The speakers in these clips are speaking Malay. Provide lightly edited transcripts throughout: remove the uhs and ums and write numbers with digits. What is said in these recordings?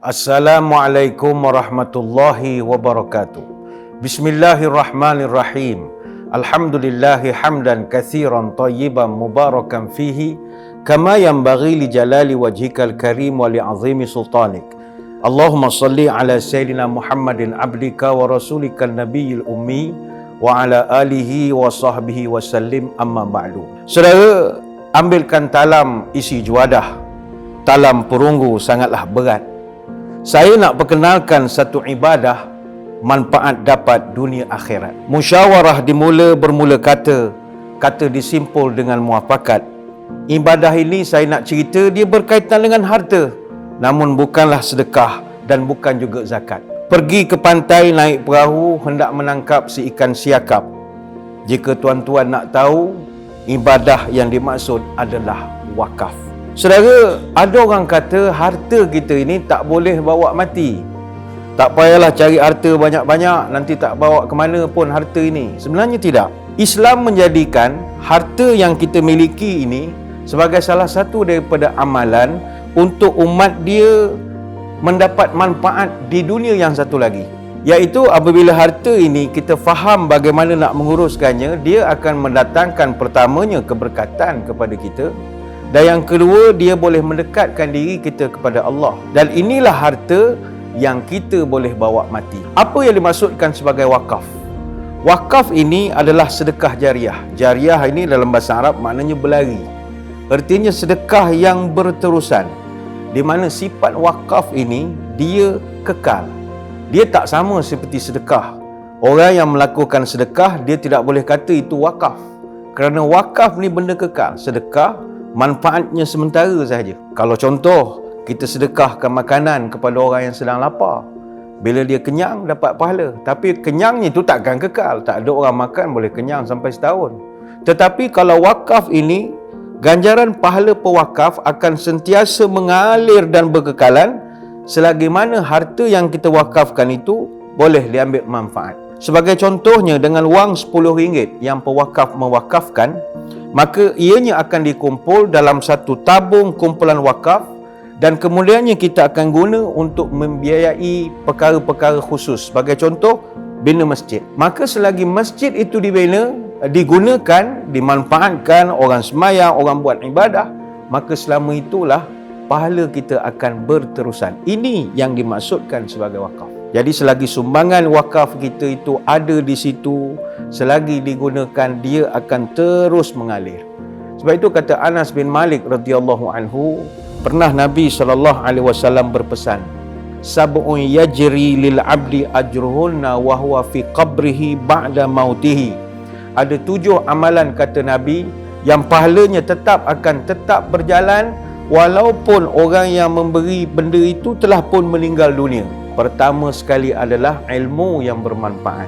Assalamualaikum warahmatullahi wabarakatuh. Bismillahirrahmanirrahim. Alhamdulillahi hamdan katsiran tayyiban mubarakan fihi kama yanbaghi li jalali wajhikal karim wa li azimi sultanik. Allahumma salli ala sayyidina Muhammadin abdika wa rasulikal nabiyil ummi wa ala alihi wa sahbihi wa sallim, amma ba'du. Saudara, ambilkan talam isi juadah. Talam perunggu sangatlah berat. Saya nak perkenalkan satu ibadah manfaat dapat dunia akhirat. Musyawarah bermula kata disimpul dengan muafakat. Ibadah ini saya nak cerita dia berkaitan dengan harta, namun bukanlah sedekah dan bukan juga zakat. Pergi ke pantai naik perahu hendak menangkap si ikan siakap. Jika tuan-tuan nak tahu, ibadah yang dimaksud adalah wakaf. Saudara, ada orang kata harta kita ini tak boleh bawa mati. Tak payahlah cari harta banyak-banyak, nanti tak bawa ke mana pun harta ini. Sebenarnya tidak. Islam menjadikan harta yang kita miliki ini sebagai salah satu daripada amalan untuk umat dia mendapat manfaat di dunia yang satu lagi. Iaitu apabila harta ini kita faham bagaimana nak menguruskannya, dia akan mendatangkan pertamanya keberkatan kepada kita. Dan yang kedua, dia boleh mendekatkan diri kita kepada Allah. Dan inilah harta yang kita boleh bawa mati. Apa yang dimaksudkan sebagai wakaf? Wakaf ini adalah sedekah jariah. Jariah ini dalam bahasa Arab maknanya berlari. Artinya sedekah yang berterusan. Di mana sifat wakaf ini, dia kekal. Dia tak sama seperti sedekah. Orang yang melakukan sedekah, dia tidak boleh kata itu wakaf. Kerana wakaf ni benda kekal. Sedekah manfaatnya sementara sahaja. Kalau contoh, kita sedekahkan makanan kepada orang yang sedang lapar, bila dia kenyang dapat pahala. Tapi kenyangnya itu takkan kekal. Tak ada orang makan boleh kenyang sampai setahun. Tetapi kalau wakaf ini, ganjaran pahala pewakaf akan sentiasa mengalir dan berkekalan selagi mana harta yang kita wakafkan itu boleh diambil manfaat. Sebagai contohnya, dengan wang RM10 yang pewakaf mewakafkan, maka ianya akan dikumpul dalam satu tabung kumpulan wakaf dan kemudiannya kita akan guna untuk membiayai perkara-perkara khusus. Sebagai contoh, bina masjid. Maka selagi masjid itu dibina, digunakan, dimanfaatkan, orang sembahyang, orang buat ibadah, maka selama itulah pahala kita akan berterusan. Ini yang dimaksudkan sebagai wakaf. Jadi selagi sumbangan wakaf kita itu ada di situ, selagi digunakan, dia akan terus mengalir. Sebab itu kata Anas bin Malik radhiyallahu anhu, pernah Nabi SAW berpesan, sab'un yajri lil abdi ajruhunna wa huwa fi qabrihi ba'da mautihi. Ada 7 amalan, kata Nabi, yang pahalanya akan tetap berjalan walaupun orang yang memberi benda itu telah pun meninggal dunia. Pertama sekali adalah ilmu yang bermanfaat.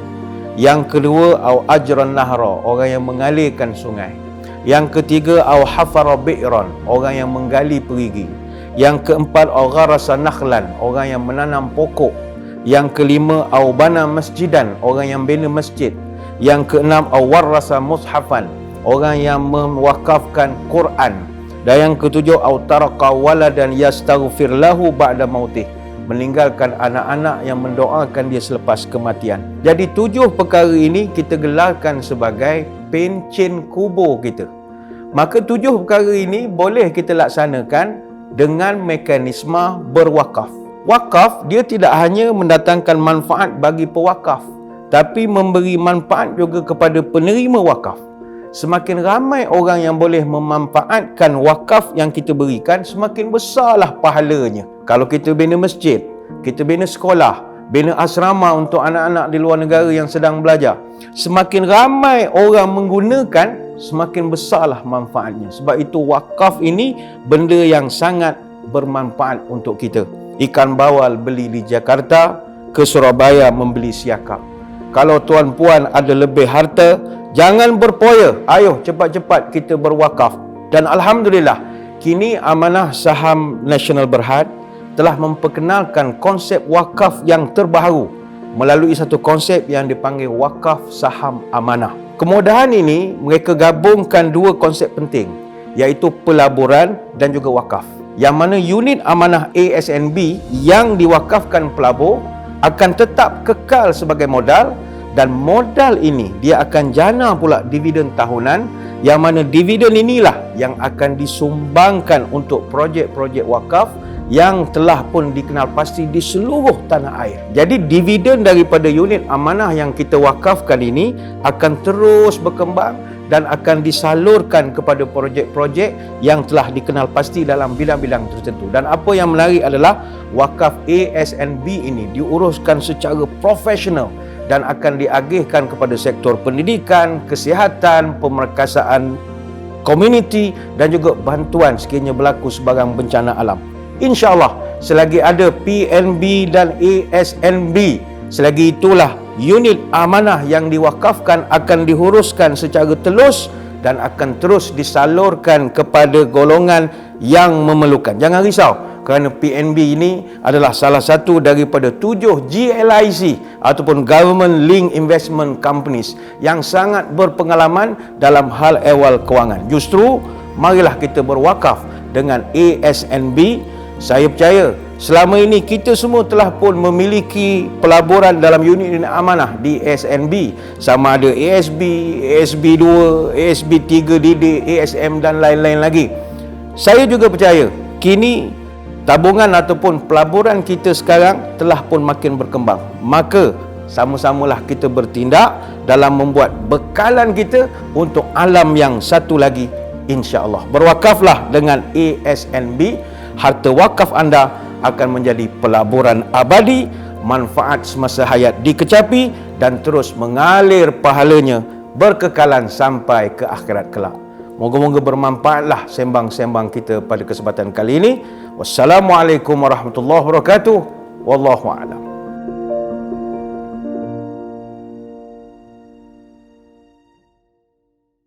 Yang kedua, au ajran nahra, orang yang mengalirkan sungai. Yang ketiga, au hafara bi'ran, orang yang menggali perigi. Yang keempat, au gharasa nakhlan, orang yang menanam pokok. Yang kelima, au bana masjidan, orang yang bina masjid. Yang keenam, au warrasa mushafan, orang yang mewakafkan Quran. Dan yang ketujuh, au taraka waladan yastaghfir lahu ba'da mautih, meninggalkan anak-anak yang mendoakan dia selepas kematian. Jadi 7 perkara ini kita gelarkan sebagai pencen kubur kita. Maka 7 perkara ini boleh kita laksanakan dengan mekanisme berwakaf. Wakaf dia tidak hanya mendatangkan manfaat bagi pewakaf, tapi memberi manfaat juga kepada penerima wakaf. Semakin ramai orang yang boleh memanfaatkan wakaf yang kita berikan, semakin besarlah pahalanya. Kalau kita bina masjid, kita bina sekolah, bina asrama untuk anak-anak di luar negara yang sedang belajar, semakin ramai orang menggunakan, semakin besarlah manfaatnya. Sebab itu wakaf ini benda yang sangat bermanfaat untuk kita. Ikan bawal beli di Jakarta, ke Surabaya membeli siakap. Kalau tuan-puan ada lebih harta, jangan berpoya. Ayo cepat-cepat kita berwakaf. Dan Alhamdulillah, kini Amanah Saham Nasional Berhad telah memperkenalkan konsep wakaf yang terbaru melalui satu konsep yang dipanggil wakaf saham amanah. Kemudahan ini mereka gabungkan 2 konsep penting, iaitu pelaburan dan juga wakaf. yang mana unit amanah ASNB yang diwakafkan pelabur akan tetap kekal sebagai modal, dan modal ini dia akan jana pula dividen tahunan, yang mana dividen inilah yang akan disumbangkan untuk projek-projek wakaf yang telah pun dikenal pasti di seluruh tanah air. Jadi dividen daripada unit amanah yang kita wakafkan ini akan terus berkembang dan akan disalurkan kepada projek-projek yang telah dikenal pasti dalam bidang-bidang tertentu. Dan apa yang menarik adalah wakaf ASNB ini diuruskan secara profesional dan akan diagihkan kepada sektor pendidikan, kesihatan, pemerkasaan komuniti dan juga bantuan sekiranya berlaku sebarang bencana alam. InsyaAllah selagi ada PNB dan ASNB, selagi itulah unit amanah yang diwakafkan akan dihuruskan secara telus dan akan terus disalurkan kepada golongan yang memerlukan. Jangan risau, kerana PNB ini adalah salah satu daripada 7 GLIC ataupun Government Link Investment Companies yang sangat berpengalaman dalam hal ehwal kewangan. Justru marilah kita berwakaf dengan ASNB. Saya percaya selama ini kita semua telah pun memiliki pelaburan dalam unit amanah di ASNB, sama ada ASB, ASB2, ASB3 DD, ASM dan lain-lain lagi. Saya juga percaya kini tabungan ataupun pelaburan kita sekarang telah pun makin berkembang. Maka sama-samalah kita bertindak dalam membuat bekalan kita untuk alam yang satu lagi, insya-Allah. Berwakaflah dengan ASNB. Harta wakaf anda akan menjadi pelaburan abadi, manfaat semasa hayat dikecapi dan terus mengalir pahalanya berkekalan sampai ke akhirat kelak. Moga-moga bermanfaatlah sembang-sembang kita pada kesempatan kali ini. Wassalamualaikum warahmatullahi wabarakatuh. Wallahu a'lam.